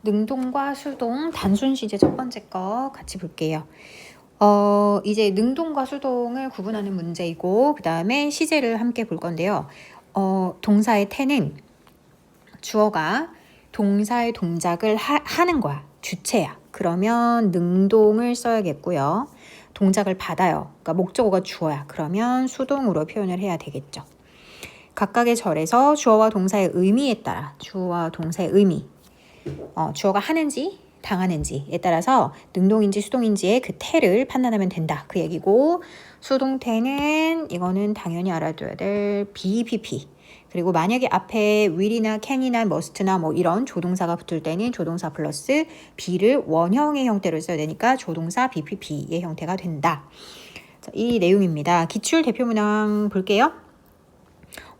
능동과 수동, 단순 시제 첫 번째 거 같이 볼게요. 이제 능동과 수동을 구분하는 문제이고, 그 다음에 시제를 함께 볼 건데요. 동사의 태는 주어가 동사의 동작을 하는 거야. 주체야. 그러면 능동을 써야겠고요. 동작을 받아요. 그러니까 목적어가 주어야. 그러면 수동으로 표현을 해야 되겠죠. 각각의 절에서 주어와 동사의 의미에 따라 주어와 동사의 의미, 주어가 하는지 당하는지에 따라서 능동인지 수동인지의 그 태를 판단하면 된다. 그 얘기고, 수동태는 이거는 당연히 알아둬야 될 BPP. 그리고 만약에 앞에 will이나 can이나 must나 뭐 이런 조동사가 붙을 때는 조동사 플러스 be를 원형의 형태로 써야 되니까 조동사 BPP의 형태가 된다. 자, 이 내용입니다. 기출 대표 문항 볼게요.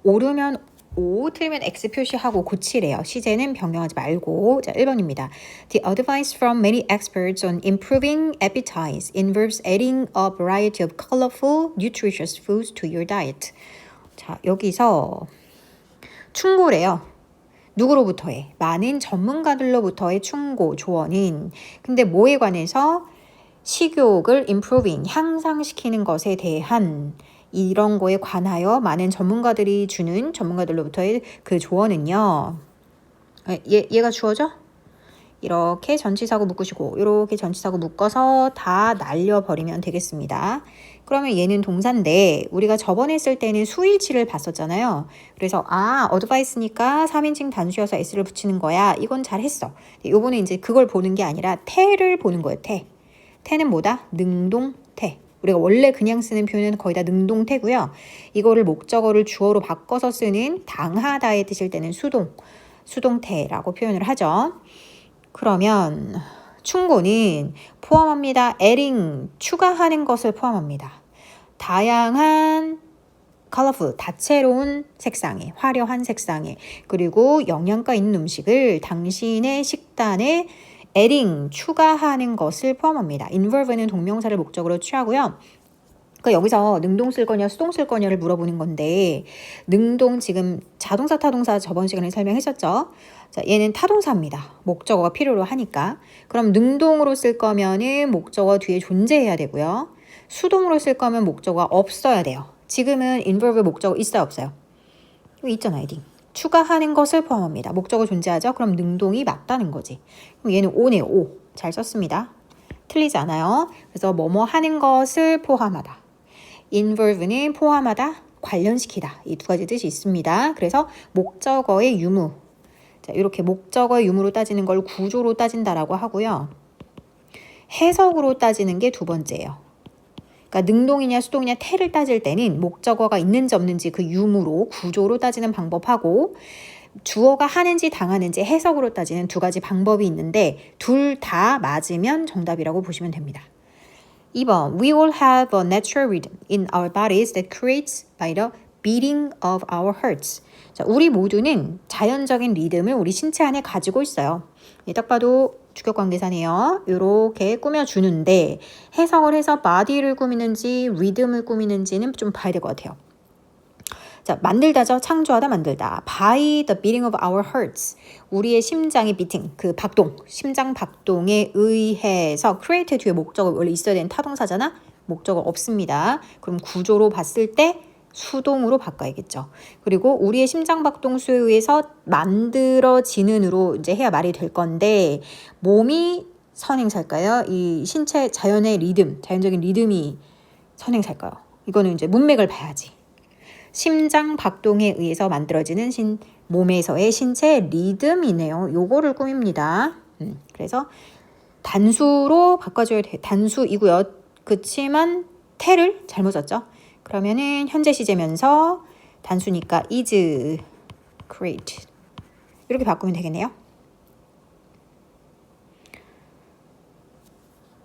옳으면 O, 틀리면 X 표시하고 고치래요. 시제는 변경하지 말고. 자, 1번입니다. The advice from many experts on improving appetite involves adding a variety of colorful, nutritious foods to your diet. 자, 여기서 충고래요. 누구로부터의? 많은 전문가들로부터의 충고, 조언인. 근데 뭐에 관해서? 식욕을 improving, 향상시키는 것에 대한 이런 거에 관하여 많은 전문가들이 주는 전문가들로부터의 그 조언은요. 얘가 주어죠? 이렇게 전치사고 묶으시고 이렇게 전치사고 묶어서 다 날려버리면 되겠습니다. 그러면 얘는 동사인데 우리가 저번에 했을 때는 수일치를 봤었잖아요. 그래서 어드바이스니까 3인칭 단수여서 s를 붙이는 거야. 이건 잘했어. 요번에 이제 그걸 보는 게 아니라 태를 보는 거예요. 태. 태는 뭐다? 능동태. 우리가 원래 그냥 쓰는 표현은 거의 다 능동태고요. 이거를 목적어를 주어로 바꿔서 쓰는 당하다의 뜻일 때는 수동태라고 표현을 하죠. 그러면 충고는 포함합니다. adding, 추가하는 것을 포함합니다. 다양한 colorful, 다채로운 색상에, 화려한 색상에, 그리고 영양가 있는 음식을 당신의 식단에 adding, 추가하는 것을 포함합니다. involve는 동명사를 목적으로 취하고요. 그러니까 여기서 능동 쓸 거냐 수동 쓸 거냐를 물어보는 건데, 능동 지금 자동사 타동사 저번 시간에 설명했었죠. 자, 얘는 타동사입니다. 목적어가 필요로 하니까. 그럼 능동으로 쓸 거면은 목적어 뒤에 존재해야 되고요. 수동으로 쓸 거면 목적어가 없어야 돼요. 지금은 involve 목적어 있어요 없어요? 여기 있잖아, 헤딩. 추가하는 것을 포함합니다. 목적어 존재하죠? 그럼 능동이 맞다는 거지. 그럼 얘는 O네요. O. 잘 썼습니다. 틀리지 않아요. 그래서 뭐뭐 하는 것을 포함하다. involve는 포함하다, 관련시키다. 이 두 가지 뜻이 있습니다. 그래서 목적어의 유무. 자, 이렇게 목적어의 유무로 따지는 걸 구조로 따진다라고 하고요. 해석으로 따지는 게 두 번째예요. 그러니까 능동이냐 수동이냐 태를 따질 때는 목적어가 있는지 없는지 그 유무로 구조로 따지는 방법하고, 주어가 하는지 당하는지 해석으로 따지는 두 가지 방법이 있는데 둘 다 맞으면 정답이라고 보시면 됩니다. 2번, we all have a natural rhythm in our bodies that creates by the beating of our hearts. 자, 우리 모두는 자연적인 리듬을 우리 신체 안에 가지고 있어요. 딱 봐도 주격관계사네요. 이렇게 꾸며주는데 해석을 해서 body를 꾸미는지 리듬을 꾸미는지는 좀 봐야 될 것 같아요. 자, 만들다죠. 창조하다, 만들다. By the beating of our hearts. 우리의 심장의 beating, 그 박동, 심장 박동에 의해서 create 뒤에 목적어 원래 있어야 되는 타동사잖아. 목적어 없습니다. 그럼 구조로 봤을 때 수동으로 바꿔야겠죠. 그리고 우리의 심장 박동수에 의해서 만들어지는으로 이제 해야 말이 될 건데, 몸이 선행사일까요? 이 신체 자연의 리듬, 자연적인 리듬이 선행사일까요? 이거는 이제 문맥을 봐야지. 심장 박동에 의해서 만들어지는 몸에서의 신체 리듬이네요. 요거를 꾸밉니다. 그래서 단수로 바꿔줘야 돼. 단수이고요. 그치만 태를 잘못 썼죠. 그러면은 현재 시제면서 단수니까 is create 이렇게 바꾸면 되겠네요.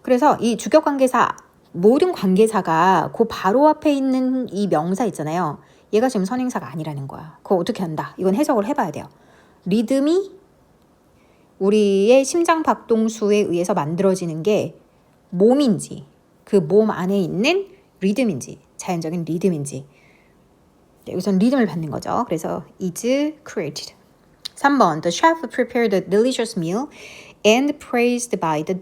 그래서 이 주격관계사, 모든 관계사가 그 바로 앞에 있는 이 명사 있잖아요. 얘가 지금 선행사가 아니라는 거야. 그거 어떻게 한다? 이건 해석을 해봐야 돼요. 리듬이 우리의 심장 박동수에 의해서 만들어지는 게 몸인지, 그 몸 안에 있는 리듬인지, 자연적인 리듬인지. 여기서는 리듬을 받는 거죠. 그래서 is created. 3번. The chef prepared a delicious meal and praised by the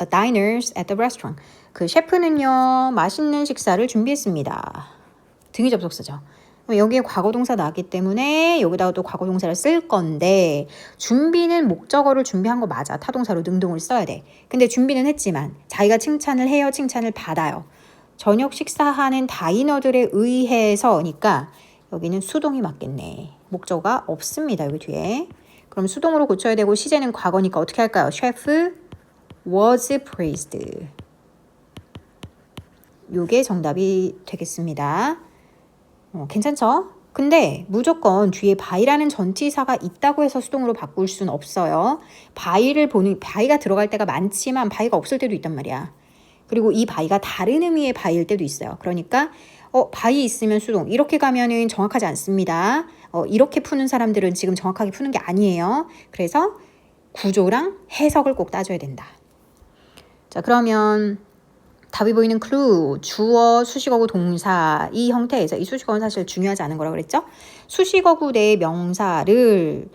diners at the restaurant. 그 셰프는요, 맛있는 식사를 준비했습니다. 등위 접속사죠. 여기에 과거동사 나왔기 때문에 여기다가 또 과거동사를 쓸 건데 준비는 목적어를 준비한 거 맞아. 타동사로 능동을 써야 돼. 근데 준비는 했지만 자기가 칭찬을 해요? 칭찬을 받아요? 저녁 식사하는 다이너들에 의해서니까 여기는 수동이 맞겠네. 목적어가 없습니다. 여기 뒤에. 그럼 수동으로 고쳐야 되고 시제는 과거니까 어떻게 할까요? Chef was praised. 요게 정답이 되겠습니다. 괜찮죠? 근데 무조건 뒤에 by라는 전치사가 있다고 해서 수동으로 바꿀 수는 없어요. by가 들어갈 때가 많지만 by가 없을 때도 있단 말이야. 그리고 이 by가 다른 의미의 by일 때도 있어요. 그러니까 by 있으면 수동. 이렇게 가면은 정확하지 않습니다. 이렇게 푸는 사람들은 지금 정확하게 푸는 게 아니에요. 그래서 구조랑 해석을 꼭 따져야 된다. 자, 그러면 답이 보이는 클루, 주어, 수식어구, 동사 이 형태에서 이 수식어는 사실 중요하지 않은 거라고 그랬죠? 수식어구 내 명사를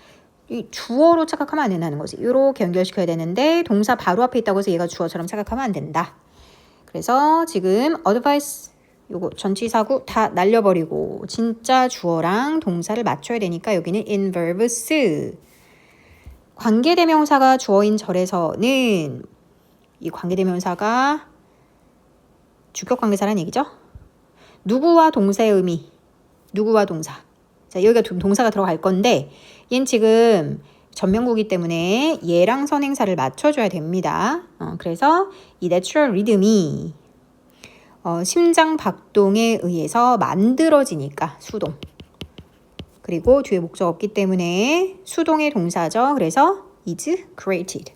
이 주어로 착각하면 안 된다는 거지. 이렇게 연결시켜야 되는데 동사 바로 앞에 있다고 해서 얘가 주어처럼 착각하면 안 된다. 그래서 지금 advice 요거 전치사구 다 날려버리고 진짜 주어랑 동사를 맞춰야 되니까 여기는 in verbs. 관계대명사가 주어인 절에서는 이 관계대명사가 주격관계사라는 얘기죠. 누구와 동사의 의미, 누구와 동사. 자, 여기가 동사가 들어갈 건데 얘는 지금 전명구이기 때문에 얘랑 선행사를 맞춰줘야 됩니다. 그래서 이 natural rhythm이 심장 박동에 의해서 만들어지니까 수동. 그리고 뒤에 목적 없기 때문에 수동의 동사죠. 그래서 is created.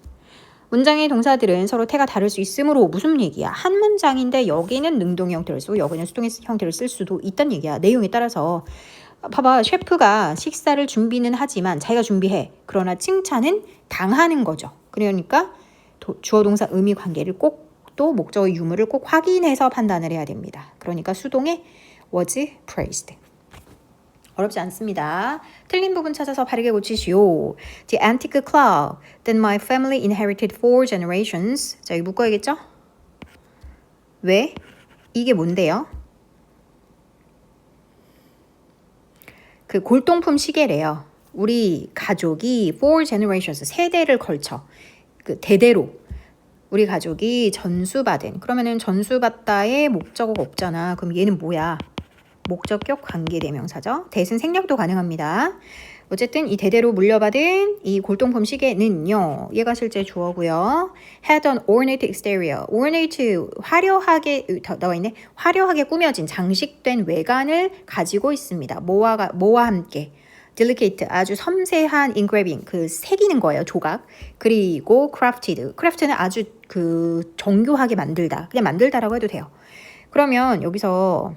문장의 동사들은 서로 태가 다를 수 있으므로 무슨 얘기야? 한 문장인데 여기는 능동의 형태를 쓰고 여기는 수동의 형태를 쓸 수도 있다는 얘기야. 내용에 따라서. 봐봐. 셰프가 식사를 준비는 하지만 자기가 준비해. 그러나 칭찬은 당하는 거죠. 그러니까 주어 동사 의미 관계를 꼭 또 목적의 유무를 꼭 확인해서 판단을 해야 됩니다. 그러니까 수동의 was praised. 어렵지 않습니다. 틀린 부분 찾아서 바르게 고치시오. The antique clock that my family inherited for generations. 자, 여기 묶어야겠죠? 왜? 이게 뭔데요? 그 골동품 시계래요. 우리 가족이 for generations, 세대를 걸쳐 그 대대로 우리 가족이 전수받은. 그러면은 전수받다의 목적어가 없잖아. 그럼 얘는 뭐야? 목적격 관계대명사죠. 대신 생략도 가능합니다. 어쨌든 이 대대로 물려받은 이 골동품 시계는요. 얘가 실제 주어고요. Had an ornate exterior. ornate 화려하게 나와 있네. 화려하게 꾸며진 장식된 외관을 가지고 있습니다. 뭐와 함께. delicate 아주 섬세한 engraving 그 새기는 거예요. 조각. 그리고 crafted. craft는 아주 그 정교하게 만들다. 그냥 만들다라고 해도 돼요. 그러면 여기서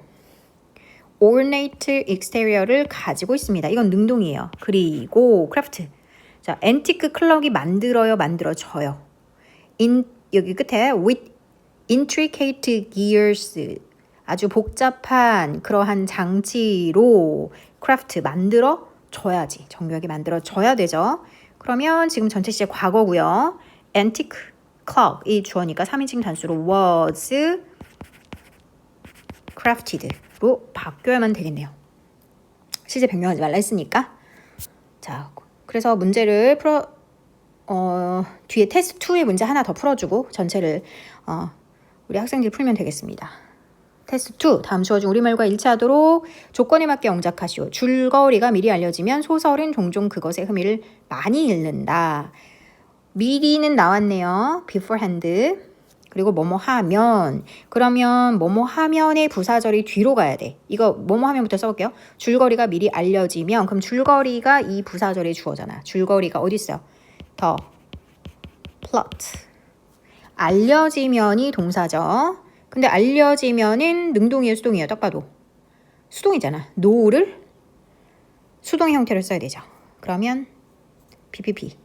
ornate exterior를 가지고 있습니다. 이건 능동이에요. 그리고 craft. 자, antique clock이 만들어져요. 여기 끝에 with intricate gears. 아주 복잡한 그러한 장치로 craft 만들어져야지. 정교하게 만들어져야 되죠. 그러면 지금 전체 시제 과거고요. antique clock 이 주어니까 3인칭 단수로 was crafted로 바뀌어야만 되겠네요. 시제 변경하지 말라 했으니까. 자, 그래서 문제를 뒤에 테스트 2의 문제 하나 더 풀어주고 전체를 우리 학생들이 풀면 되겠습니다. 테스트 2. 다음 주어 중 우리말과 일치하도록 조건에 맞게 영작하시오. 줄거리가 미리 알려지면 소설은 종종 그것의 의미를 많이 잃는다. 미리는 나왔네요. beforehand. 그리고 뭐뭐 하면. 그러면 뭐뭐 하면의 부사절이 뒤로 가야 돼. 이거 뭐뭐 하면부터 써볼게요. 줄거리가 미리 알려지면. 그럼 줄거리가 이 부사절의 주어잖아. 줄거리가 어디 있어요? 더 plot. 알려지면이 동사죠. 근데 알려지면은 능동이에요, 수동이에요? 딱 봐도 수동이잖아. know를 수동의 형태를 써야 되죠. 그러면 PPP.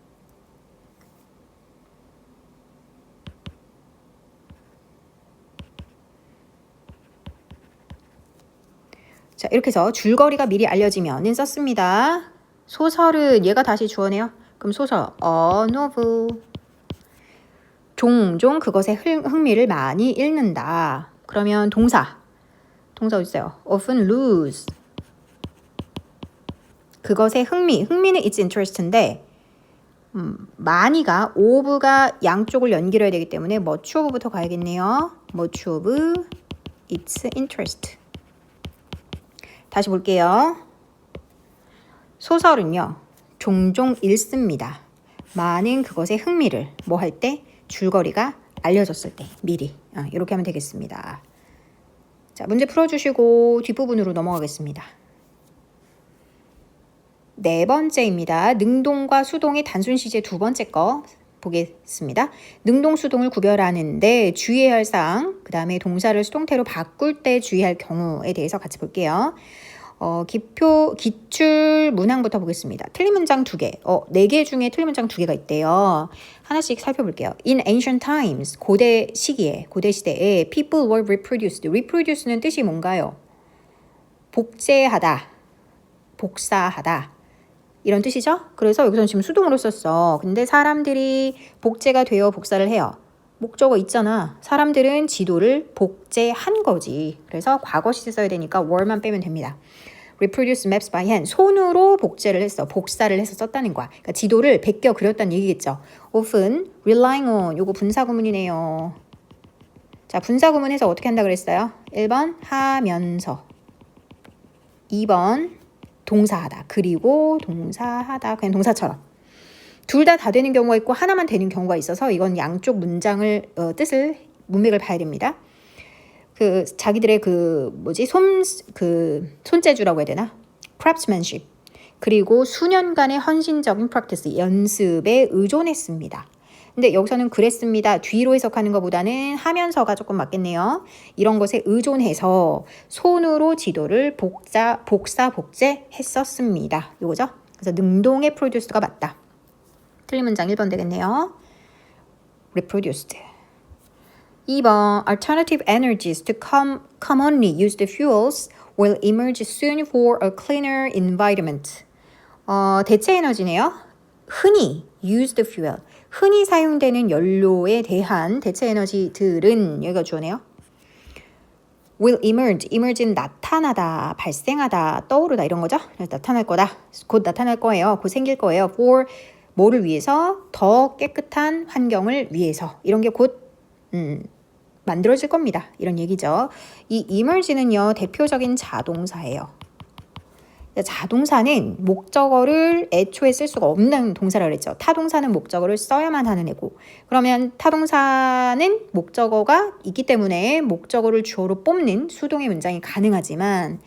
자, 이렇게 해서 줄거리가 미리 알려지면은 썼습니다. 소설은 얘가 다시 주어네요. 그럼 소설 a novel. 종종 그것에 흥미를 많이 잃는다. 그러면 동사 어디 있어요? often lose. 그것에 흥미는 it's interest인데 많이가 of가 양쪽을 연결해야 되기 때문에 much of부터 가야겠네요. much of its interest. 다시 볼게요. 소설은요. 종종 읽습니다. 많은 그것에 흥미를 뭐 할 때? 줄거리가 알려졌을 때 미리 이렇게 하면 되겠습니다. 자, 문제 풀어주시고 뒷부분으로 넘어가겠습니다. 네 번째입니다. 능동과 수동의 단순 시제 두 번째 거 보겠습니다. 능동, 수동을 구별하는데 주의해야 할 사항, 그 다음에 동사를 수동태로 바꿀 때 주의할 경우에 대해서 같이 볼게요. 기출 문항부터 보겠습니다. 틀린 문장 2개. 4개 중에 틀린 문장 2개가 있대요. 하나씩 살펴볼게요. In ancient times, 고대 시대에 people were reproduced. reproduce는 뜻이 뭔가요? 복제하다, 복사하다. 이런 뜻이죠? 그래서 여기서는 지금 수동으로 썼어. 근데 사람들이 복제가 되어 복사를 해요. 목적어 있잖아. 사람들은 지도를 복제한 거지. 그래서 과거 시제 써야 되니까 were만 빼면 됩니다. reproduce maps by hand. 손으로 복제를 했어. 복사를 해서 썼다는 거야. 그러니까 지도를 베껴 그렸다는 얘기겠죠. often relying on. 요거 분사구문이네요. 자, 분사구문해서 어떻게 한다 그랬어요? 1번 하면서, 2번 동사하다. 그리고 동사하다. 그냥 동사처럼. 둘 다 되는 경우가 있고 하나만 되는 경우가 있어서 이건 양쪽 문장을 뜻을 문맥을 봐야 됩니다. 그 자기들의 손재주라고 해야 되나? craftsmanship. 그리고 수년간의 헌신적인 practice, 연습에 의존했습니다. 근데 여기서는 그랬습니다. 뒤로 해석하는 것보다는 하면서가 조금 맞겠네요. 이런 것에 의존해서 손으로 지도를 복제했었습니다. 요거죠? 그래서 능동의 produce가 맞다. 틀린 문장 1번 되겠네요. reproduced. 2번 alternative energies to commonly used fuels will emerge soon for a cleaner environment. 대체 에너지네요. 흔히 used fuel, 흔히 사용되는 연료에 대한 대체 에너지들은 여기가 주어네요. will emerge는 나타나다, 발생하다, 떠오르다 이런 거죠. 나타날 거다. 곧 나타날 거예요. 곧 생길 거예요. for 뭐를 위해서? 더 깨끗한 환경을 위해서. 이런 게 곧 만들어질 겁니다. 이런 얘기죠. 이 emerge는요. 대표적인 자동사예요. 자동사는 목적어를 애초에 쓸 수가 없는 동사라 그랬죠. 타동사는 목적어를 써야만 하는 애고, 그러면 타동사는 목적어가 있기 때문에 목적어를 주어로 뽑는 수동의 문장이 가능하지만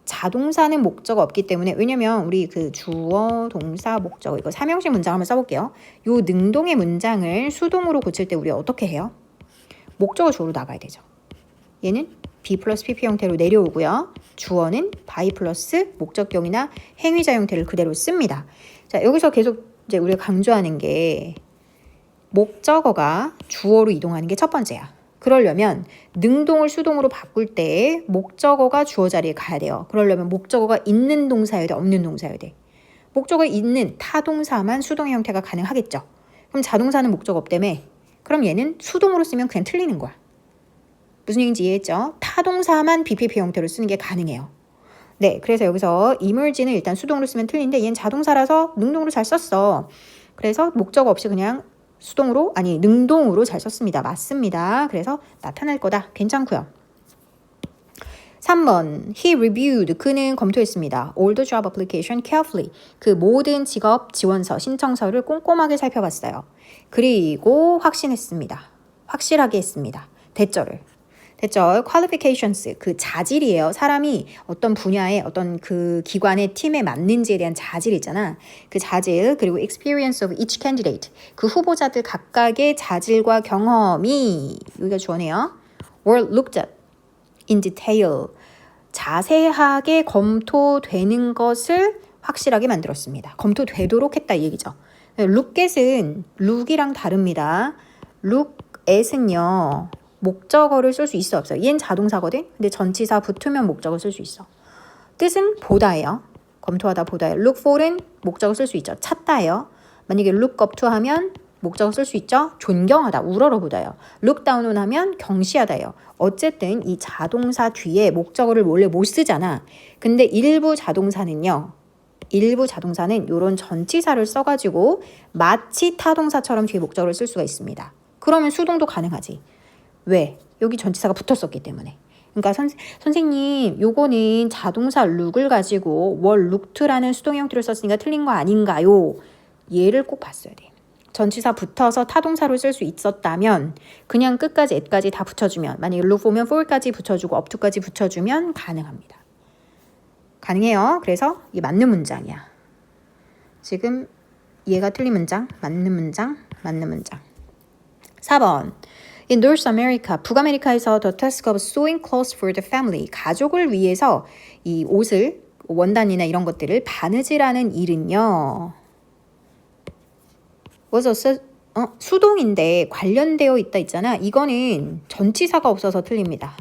자동사는 목적어 없기 때문에, 왜냐면 우리 그 주어, 동사, 목적어 이거 삼형식 문장 한번 써볼게요. 요 능동의 문장을 수동으로 고칠 때 우리 어떻게 해요? 목적어 주어로 나가야 되죠. 얘는 be 플러스 pp 형태로 내려오고요. 주어는 by 플러스 목적격이나 행위자 형태를 그대로 씁니다. 자, 여기서 계속 이제 우리가 강조하는 게 목적어가 주어로 이동하는 게 첫 번째야. 그러려면 능동을 수동으로 바꿀 때 목적어가 주어 자리에 가야 돼요. 그러려면 목적어가 있는 동사여야 돼, 없는 동사여야 돼. 목적어 있는 타동사만 수동의 형태가 가능하겠죠. 그럼 자동사는 목적어 없다며. 그럼 얘는 수동으로 쓰면 그냥 틀리는 거야. 무슨 얘기인지 이해했죠? 타동사만 BPP 형태로 쓰는 게 가능해요. 네, 그래서 여기서 emerge는 일단 수동으로 쓰면 틀린데 얘는 자동사라서 능동으로 잘 썼어. 그래서 목적어 없이 그냥 능동으로 잘 썼습니다. 맞습니다. 그래서 나타날 거다. 괜찮고요. 3번 He reviewed. 그는 검토했습니다. All the job application carefully. 그 모든 직업 지원서, 신청서를 꼼꼼하게 살펴봤어요. 그리고 확신했습니다. 확실하게 했습니다. 대절 qualifications, 그 자질이에요. 사람이 어떤 분야에 어떤 그 기관의 팀에 맞는지에 대한 자질이 있잖아. 그 자질, 그리고 experience of each candidate, 그 후보자들 각각의 자질과 경험이 여기가 주어네요. were looked at in detail. 자세하게 검토되는 것을 확실하게 만들었습니다. 검토되도록 했다 이 얘기죠. look at은 look이랑 다릅니다. look at은요. 목적어를 쓸 수 있어 없어요? 얘는 자동사거든? 근데 전치사 붙으면 목적어 쓸 수 있어. 뜻은 보다예요. 검토하다 보다요. look for는 목적을 쓸 수 있죠. 찾다예요. 만약에 look up to 하면 목적을 쓸 수 있죠. 존경하다, 우러러보다요. look down 하면 경시하다예요. 어쨌든 이 자동사 뒤에 목적어를 원래 못 쓰잖아. 근데 일부 자동사는 이런 전치사를 써가지고 마치 타동사처럼 뒤에 목적어를 쓸 수가 있습니다. 그러면 수동도 가능하지. 왜? 여기 전치사가 붙었었기 때문에. 그러니까 선생님 요거는 자동사 look을 가지고 were looked라는 수동 형태를 썼으니까 틀린 거 아닌가요? 얘를 꼭 봤어야 돼. 전치사 붙어서 타동사로 쓸 수 있었다면 그냥 끝까지 at까지 다 붙여주면, 만약에 look for면 for까지 붙여주고 up to까지 붙여주면 가능합니다. 가능해요. 그래서 이게 맞는 문장이야. 지금 얘가 틀린 문장, 맞는 문장, 맞는 문장. 4번. In North America, 북아메리카에서 the task of sewing clothes for the family, 가족을 위해서 이 옷을, 원단이나 이런 것들을 바느질하는 일은요. 수동인데 관련되어 있다 있잖아. 이거는 전치사가 없어서 틀립니다.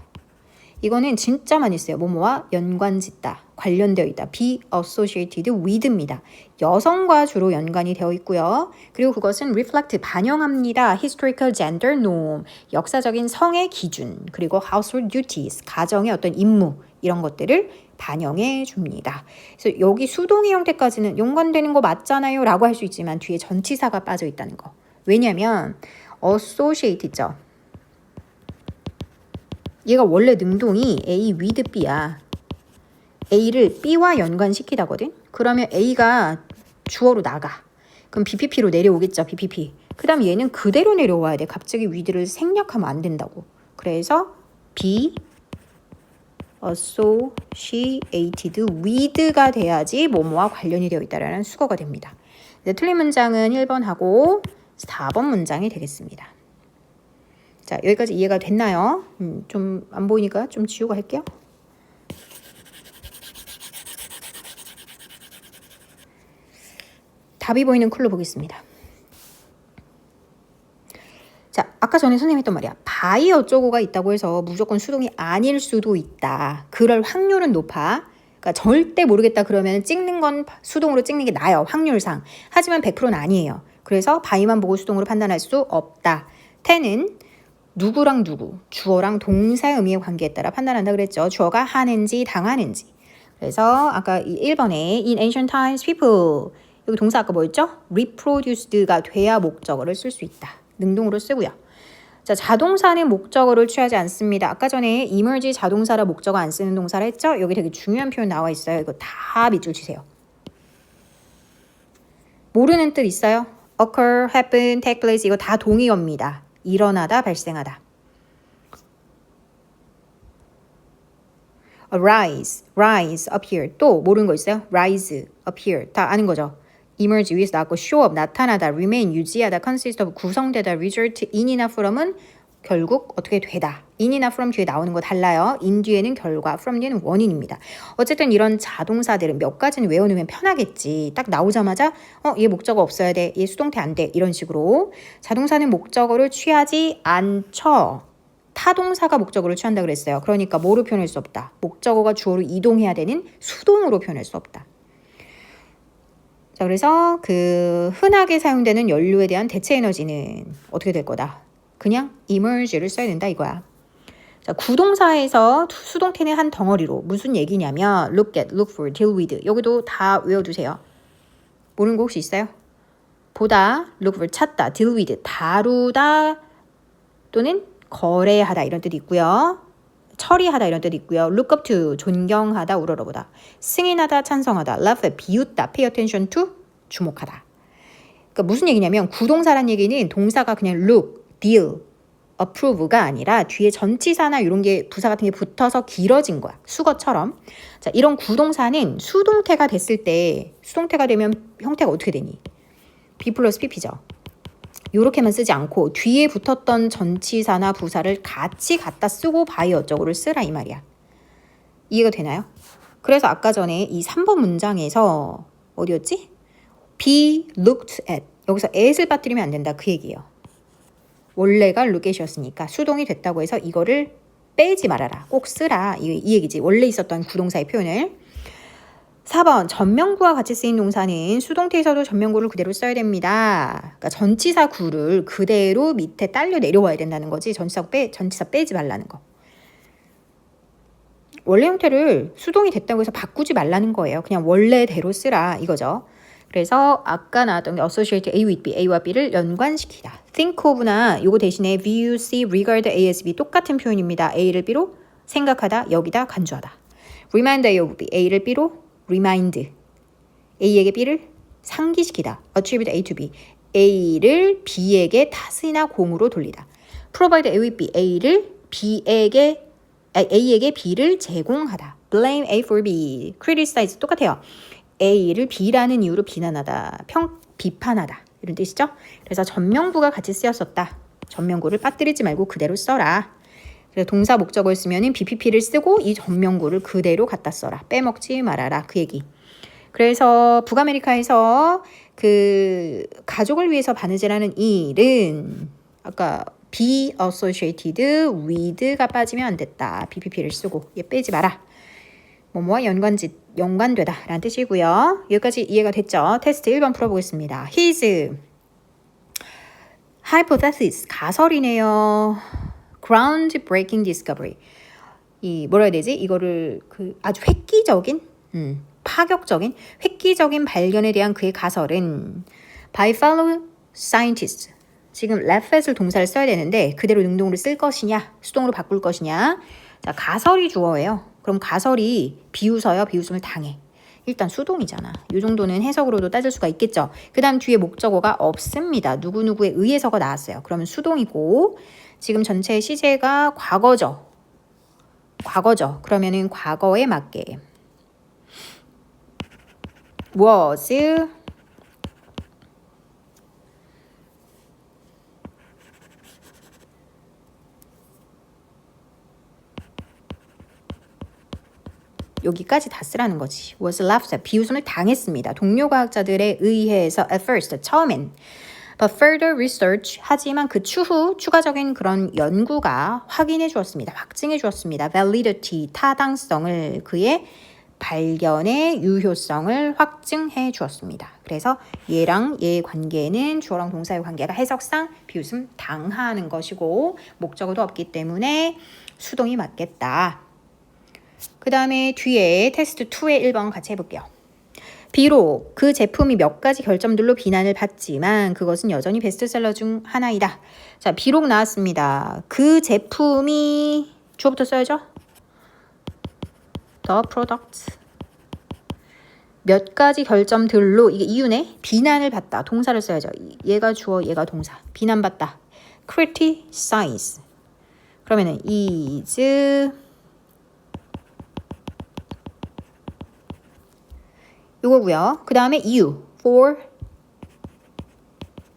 이거는 진짜 많이 써요. 뭐뭐와 연관짓다, 관련되어 있다. be associated with입니다. 여성과 주로 연관이 되어 있고요. 그리고 그것은 reflect, 반영합니다. historical gender norm, 역사적인 성의 기준, 그리고 household duties, 가정의 어떤 임무, 이런 것들을 반영해 줍니다. 그래서 여기 수동의 형태까지는 연관되는 거 맞잖아요 라고 할 수 있지만 뒤에 전치사가 빠져 있다는 거. 왜냐면 associate 있죠. 얘가 원래 능동이 A with B야. A를 B와 연관시키다거든. 그러면 A가 주어로 나가. 그럼 BPP로 내려오겠죠. BPP. 그 다음 얘는 그대로 내려와야 돼. 갑자기 with를 생략하면 안 된다고. 그래서 be associated with가 돼야지 뭐뭐와 관련이 되어 있다라는 수거가 됩니다. 틀린 문장은 1번하고 4번 문장이 되겠습니다. 자, 여기까지 이해가 됐나요? 좀 안 보이니까 좀 지우고 할게요. 답이 보이는 쿨로 보겠습니다. 자, 아까 전에 선생님이 했던 말이야. 바이 어쩌고가 있다고 해서 무조건 수동이 아닐 수도 있다. 그럴 확률은 높아. 그러니까 절대 모르겠다 그러면 찍는 건 수동으로 찍는 게 나아요. 확률상. 하지만 100%는 아니에요. 그래서 바이만 보고 수동으로 판단할 수 없다. 10은 누구랑 누구, 주어랑 동사의 의미의 관계에 따라 판단한다 그랬죠. 주어가 하는지 당하는지. 그래서 아까 1번에 in ancient times people, 여기 동사 아까 뭐였죠? reproduced가 돼야 목적어를 쓸 수 있다. 능동으로 쓰고요. 자, 자동사는 목적어를 취하지 않습니다. 아까 전에 emerge 자동사라 목적어 안 쓰는 동사라 했죠? 여기 되게 중요한 표현 나와 있어요. 이거 다 밑줄 치세요. 모르는 뜻 있어요? occur, happen, take place, 이거 다 동의어입니다. 일어나다, 발생하다. rise, appear. 또 모르는 거 있어요? rise, appear. 다 아는 거죠? emerge, 위에서 나왔고, show up, 나타나다, remain, 유지하다, consist of, 구성되다, result, in이나 from은 결국 어떻게 되다. in이나 from 뒤에 나오는 거 달라요. in 뒤에는 결과, from 뒤에는 원인입니다. 어쨌든 이런 자동사들은 몇 가지는 외워놓으면 편하겠지. 딱 나오자마자 얘 목적어 없어야 돼. 얘 수동태 안 돼. 이런 식으로. 자동사는 목적어를 취하지 않죠. 타동사가 목적어를 취한다 그랬어요. 그러니까 뭐로 표현할 수 없다. 목적어가 주어로 이동해야 되는 수동으로 표현할 수 없다. 자, 그래서 그 흔하게 사용되는 연료에 대한 대체 에너지는 어떻게 될 거다. 그냥 emerge를 써야 된다 이거야. 자, 구동사에서 수동태는 한 덩어리로. 무슨 얘기냐면 look at, look for, deal with. 여기도 다 외워두세요. 모르는 거 혹시 있어요? 보다, look for, 찾다, deal with, 다루다 또는 거래하다 이런 뜻이 있고요. 처리하다 이런 뜻이 있고요. look up to, 존경하다, 우러러보다. 승인하다, 찬성하다, laugh at, 비웃다, pay attention to, 주목하다. 그러니까 무슨 얘기냐면 구동사란 얘기는 동사가 그냥 look, deal, approve가 아니라 뒤에 전치사나 이런 게 부사 같은 게 붙어서 길어진 거야. 수거처럼. 자, 이런 구동사는 수동태가 됐을 때 수동태가 되면 형태가 어떻게 되니? be 플러스 pp죠. 요렇게만 쓰지 않고 뒤에 붙었던 전치사나 부사를 같이 갖다 쓰고 by 어쩌고를 쓰라 이 말이야. 이해가 되나요? 그래서 아까 전에 이 3번 문장에서 어디였지? be looked at. 여기서 at을 빠뜨리면 안 된다 그 얘기예요. 원래가 look at이었으니까 수동이 됐다고 해서 이거를 빼지 말아라. 꼭 쓰라. 이 얘기지. 원래 있었던 구동사의 표현을. 4번 전명구와 같이 쓰인 동사는 수동태에서도 전명구를 그대로 써야 됩니다. 그러니까 전치사 구를 그대로 밑에 딸려 내려와야 된다는 거지. 전치사 빼지 말라는 거. 원래 형태를 수동이 됐다고 해서 바꾸지 말라는 거예요. 그냥 원래대로 쓰라 이거죠. 그래서 아까 나왔던 게 associate A with B, A와 B를 연관시키다. think of나 요거 대신에 view, see, regard, A as B 똑같은 표현입니다. A를 B로 생각하다, 여기다, 간주하다. remind A of B, A를 B로 remind, A에게 B를 상기시키다. attribute A to B, A를 B에게 탓이나 공으로 돌리다. provide A with B, A에게 B를 제공하다. blame A for B, criticize 똑같아요. A를 B라는 이유로 비난하다, 비판하다 이런 뜻이죠. 그래서 전명구가 같이 쓰였었다. 전명구를 빠뜨리지 말고 그대로 써라. 그래서 동사 목적을 쓰면은 BPP를 쓰고 이 전명구를 그대로 갖다 써라. 빼먹지 말아라 그 얘기. 그래서 북아메리카에서 그 가족을 위해서 바느질하는 일은 아까 be associated with가 빠지면 안 됐다. BPP를 쓰고 얘 빼지 마라. 뭐뭐와 연관되다 라는 뜻이고요. 여기까지 이해가 됐죠? 테스트 1번 풀어보겠습니다. His hypothesis 가설이네요. groundbreaking discovery. 이 뭐라 해야 되지? 이거를 그 아주 파격적인 획기적인 발견에 대한 그의 가설은 by fellow scientists. 지금 laughat을 동사를 써야 되는데 그대로 능동으로 쓸 것이냐, 수동으로 바꿀 것이냐. 자, 가설이 주어예요. 그럼 가설이 비웃어요, 비웃음을 당해. 일단 수동이잖아. 이 정도는 해석으로도 따질 수가 있겠죠. 그 다음 뒤에 목적어가 없습니다. 누구누구에 의해서가 나왔어요. 그러면 수동이고 지금 전체 시제가 과거죠. 그러면은 과거에 맞게 was 여기까지 다 쓰라는 거지. was laughed at. 비웃음을 당했습니다. 동료 과학자들에 의해서 at first, 처음엔. But further research, 하지만 그 추후 추가적인 그런 연구가 확인해 주었습니다. 확증해 주었습니다. validity, 타당성을 그의 발견의 유효성을 확증해 주었습니다. 그래서 얘랑 얘의 관계는 주어랑 동사의 관계가 해석상 비웃음 당하는 것이고 목적어도 없기 때문에 수동이 맞겠다. 그 다음에 뒤에 테스트 2의 1번 같이 해볼게요. 비록 그 제품이 몇 가지 결점들로 비난을 받지만 그것은 여전히 베스트셀러 중 하나이다. 자, 비록 나왔습니다. 그 제품이 주어부터 써야죠. The product 몇 가지 결점들로 이게 이유네. 비난을 받다. 동사를 써야죠. 얘가 주어, 얘가 동사. 비난받다. criticize. 그러면은 is 이거고요. 그 다음에 이유 for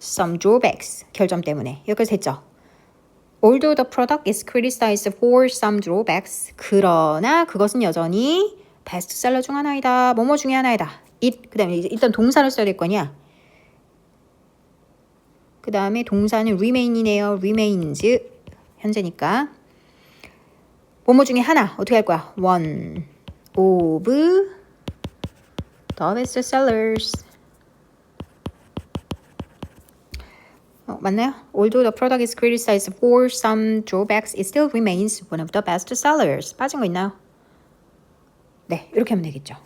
some drawbacks 결점 때문에 여기까지 됐죠. Although the product is criticized for some drawbacks 그러나 그것은 여전히 베스트셀러 중 하나이다. 뭐뭐 중에 하나이다. 그 다음에 일단 동사를 써야 될 거냐. 그 다음에 동사는 remain이네요. remains 현재니까 뭐뭐 중에 하나 어떻게 할 거야. one of the best sellers. 맞나요? Although the product is criticized for some drawbacks, it still remains one of the best sellers. 빠진 거 있나요? 네, 이렇게 하면 되겠죠.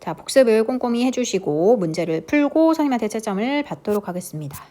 자, 복습을 꼼꼼히 해주시고 문제를 풀고 선생님한테 채점을 받도록 하겠습니다.